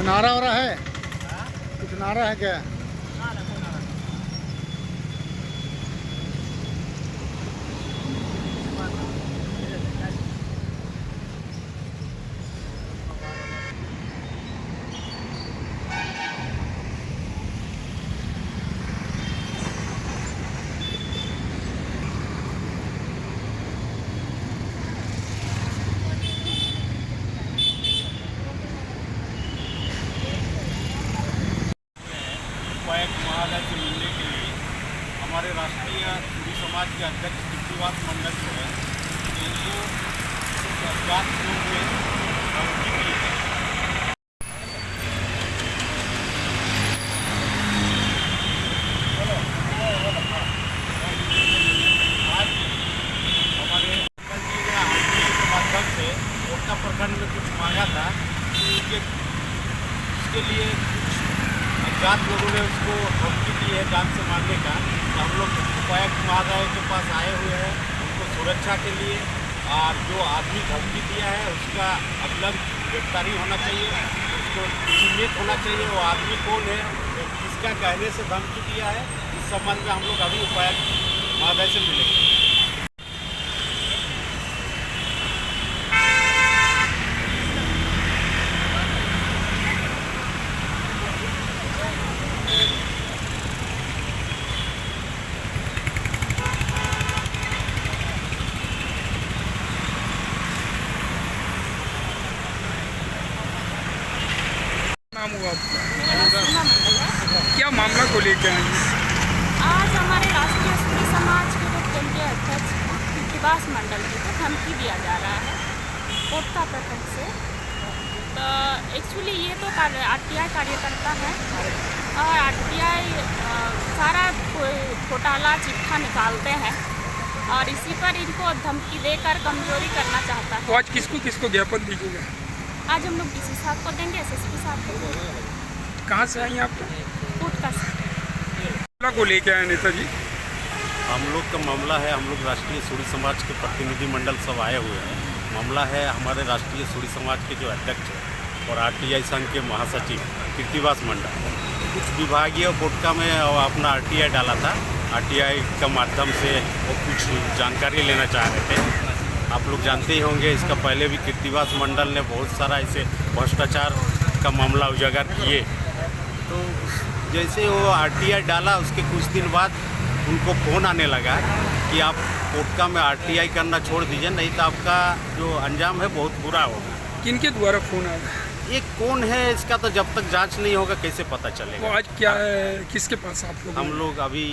नारा वारा है? कुछ नारा है क्या? उपायुक्त महोदय से मिलने के लिए हमारे राष्ट्रीय सूरी समाज के अध्यक्ष कीर्तिवास मंडल जो है इनको अज्ञात लोग में धमकी दी है। आज हमारे मंडल जी ने आरटीआई के माध्यम से कोटा प्रखंड में कुछ मांगा था, उसके लिए अज्ञात लोगों ने उसको धमकी दी है जान से मारने का। तो हम लोग उपायुक्त महोदय के पास आए हुए हैं उनको सुरक्षा के लिए, और जो आदमी धमकी दिया है उसका अगलग गिरफ्तारी होना चाहिए, उसको चिन्हित होना चाहिए वो आदमी कौन है, किसका कहने से धमकी दिया है। इस संबंध में हम लोग अभी उपायुक्त महोदय से मिलेंगे। नाम हुआ आपका? मेरा सीमा मंडल है। क्या मामला को लेकर आए हैं? आज हमारे राष्ट्रीय सूरी समाज के जो केंद्रीय अध्यक्ष कीर्तिवास मंडल जी को धमकी दिया जा रहा है कोटा प्रखंड से। तो एक्चुअली ये तो आरटीआई कार्यकर्ता है और आरटीआई सारा घोटाला चिट्ठा निकालते हैं और इसी पर इनको धमकी देकर कमजोरी करना चाहता है। तो आज किसको किसको ज्ञापन दीजिएगा? आज हम लोग डीसी साहब को देंगे, एसएसपी साहब को देंगे। कहाँ से आई आप? कोटा से। मामला को लेकर आए नेताजी? हम लोग का मामला है, हम लोग राष्ट्रीय सूरी समाज के प्रतिनिधि मंडल सब आए हुए हैं। मामला है हमारे राष्ट्रीय सूरी समाज के जो अध्यक्ष हैं और आरटीआई संघ के महासचिव कीर्तिवास मंडल कुछ विभागीय कोटका में अपना आरटीआई डाला था। आरटीआई का माध्यम से वो कुछ जानकारी लेना चाह रहे थे। आप लोग जानते ही होंगे इसका पहले भी कीर्तिवास मंडल ने बहुत सारा ऐसे भ्रष्टाचार का मामला उजागर किए। तो जैसे वो आरटीआई डाला उसके कुछ दिन बाद उनको फ़ोन आने लगा कि आप कोटका में आरटीआई करना छोड़ दीजिए, नहीं तो आपका जो अंजाम है बहुत बुरा होगा। किनके द्वारा फोन आया? ये कौन है इसका तो जब तक जांच नहीं होगा कैसे पता चलेगा। तो आज क्या है, किसके पास आप लोग? हम लोग अभी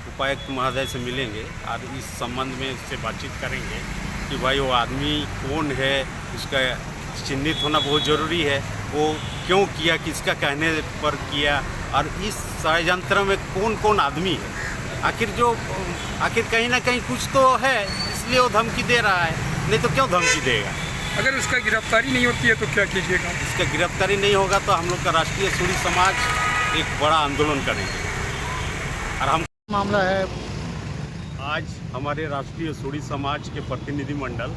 उपायुक्त महोदय से मिलेंगे और इस संबंध में उससे बातचीत करेंगे कि भाई वो आदमी कौन है, उसका चिन्हित होना बहुत ज़रूरी है। वो क्यों किया, किसका कहने पर किया, और इस षड्यंत्र में कौन कौन आदमी है। आखिर कहीं ना कहीं कुछ तो है, इसलिए वो धमकी दे रहा है, नहीं तो क्यों धमकी देगा। अगर उसका गिरफ्तारी नहीं होती है तो क्या कीजिएगा? इसका गिरफ्तारी नहीं होगा तो हम लोग का राष्ट्रीय सूरी समाज एक बड़ा आंदोलन करेंगे। और हम मामला है आज हमारे राष्ट्रीय सूरी समाज के प्रतिनिधि मंडल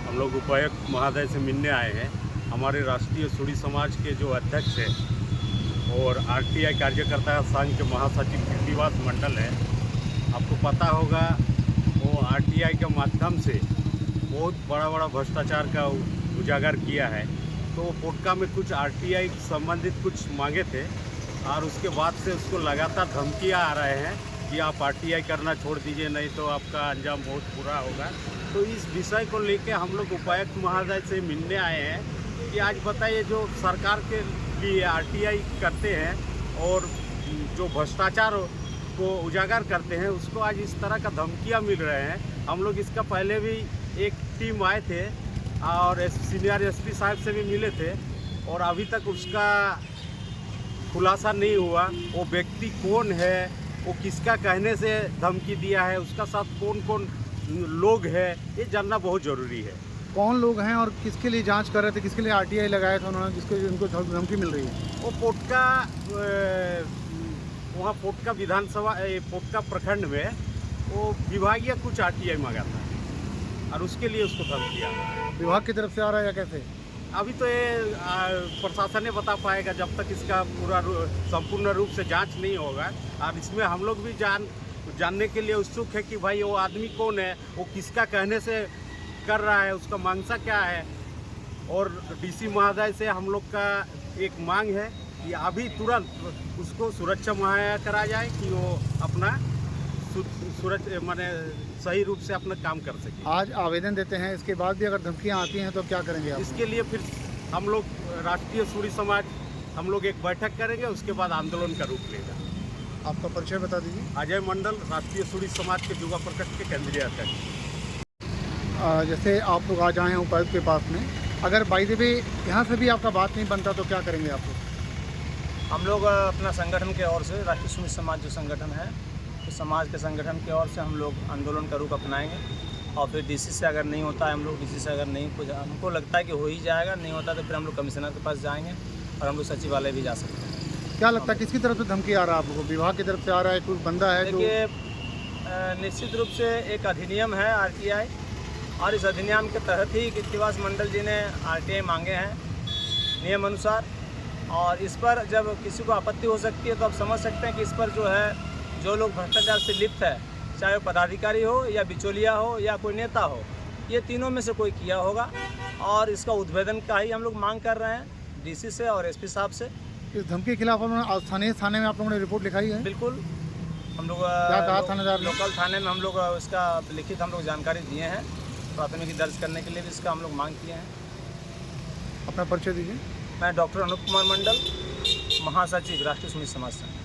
हम लोग उपायुक्त महोदय से मिलने आए हैं। हमारे राष्ट्रीय सूरी समाज के जो अध्यक्ष हैं और आरटीआई कार्यकर्ता संघ के महासचिव कीर्तिवास मंडल है, आपको पता होगा वो आरटीआई के माध्यम से बहुत बड़ा बड़ा भ्रष्टाचार का उजागर किया है। तो कोटका में कुछ आरटीआई संबंधित कुछ मांगे थे और उसके बाद से उसको लगातार धमकियाँ आ रहे हैं कि आप आरटीआई करना छोड़ दीजिए, नहीं तो आपका अंजाम बहुत बुरा होगा। तो इस विषय को लेकर हम लोग उपायुक्त महोदय से मिलने आए हैं कि आज बताइए जो सरकार के लिए आरटीआई करते हैं और जो भ्रष्टाचार को उजागर करते हैं उसको आज इस तरह का धमकियाँ मिल रहे हैं। हम लोग इसका पहले भी एक टीम आए थे और सीनियर एसपी साहब से भी मिले थे और अभी तक उसका खुलासा नहीं हुआ। वो व्यक्ति कौन है, वो किसका कहने से धमकी दिया है, उसका साथ कौन कौन लोग हैं, ये जानना बहुत ज़रूरी है। कौन लोग हैं और किसके लिए जांच कर रहे थे, किसके लिए आरटीआई लगाया था उन्होंने, जिसको उनको धमकी मिल रही है? वो पोटका वहाँ पोटका विधानसभा पोटका प्रखंड में वो विभागीय कुछ आरटीआई मांगा था और उसके लिए उसको धमकी आ रहा है। विभाग की तरफ से आ रहा है या कैसे? अभी तो ये प्रशासन ने बता पाएगा जब तक इसका पूरा संपूर्ण रूप से जांच नहीं होगा। और इसमें हम लोग भी जानने के लिए उत्सुक है कि भाई वो आदमी कौन है, वो किसका कहने से कर रहा है, उसका मंशा क्या है। और डीसी महोदय से हम लोग का एक मांग है कि अभी तुरंत उसको सुरक्षा मुहैया करा जाए कि वो अपना माने सही रूप से अपना काम कर सके। आज आवेदन देते हैं, इसके बाद भी अगर धमकियां आती हैं तो क्या करेंगे आप? इसके लिए फिर हम लोग राष्ट्रीय सूरी समाज हम लोग एक बैठक करेंगे, उसके बाद आंदोलन का रूप लेगा। आपका परिचय बता दीजिए। अजय मंडल, राष्ट्रीय सूरी समाज के युवा प्रकोष्ठ के केंद्रीय अध्यक्ष। जैसे आप लोग आज आए हैं उपायुक्त के पास में, अगर बाई द वे यहाँ से भी आपका बात नहीं बनता तो क्या करेंगे आप लोग? हम लोग अपना संगठन के ओर से, राष्ट्रीय सूरी समाज जो संगठन है, तो समाज के संगठन की ओर से हम लोग आंदोलन का रूप अपनाएंगे। और फिर डीसी से अगर नहीं होता है, हम लोग डीसी से अगर नहीं कुछ हमको लगता है कि हो ही जाएगा, नहीं होता तो फिर हम लोग कमिश्नर के पास जाएंगे और हम लोग सचिवालय भी जा सकते हैं। क्या लगता है किसकी तरफ से धमकी आ रहा है आपको? विभाग की तरफ से आ रहा है, कोई बंदा है जो? देखिए, निश्चित रूप से एक अधिनियम है RTI, और इस अधिनियम के तहत ही कृतिवास मंडल जी ने RTI मांगे हैं नियम अनुसार। और इस पर जब किसी को आपत्ति हो सकती है तो आप समझ सकते हैं कि इस पर जो है, जो लोग भ्रष्टाचार से लिप्त है, चाहे वो पदाधिकारी हो या बिचौलिया हो या कोई नेता हो, ये तीनों में से कोई किया होगा। और इसका उद्भेदन का ही हम लोग मांग कर रहे हैं डीसी से और SP साहब से। इस धमकी के खिलाफ उन्होंने स्थानीय थाने में आप लोगों ने रिपोर्ट लिखाई है? बिल्कुल, हम लोग क्या कहा थानेदार ने? लोकल थाने में हम लोग इसका लिखित हम लोग जानकारी दिए हैं, प्राथमिकी दर्ज करने के लिए भी इसका हम लोग मांग किए हैं। अपना परिचय दीजिए। मैं डॉक्टर अनूप कुमार मंडल, महासचिव राष्ट्रीय सूरी समाज संघ।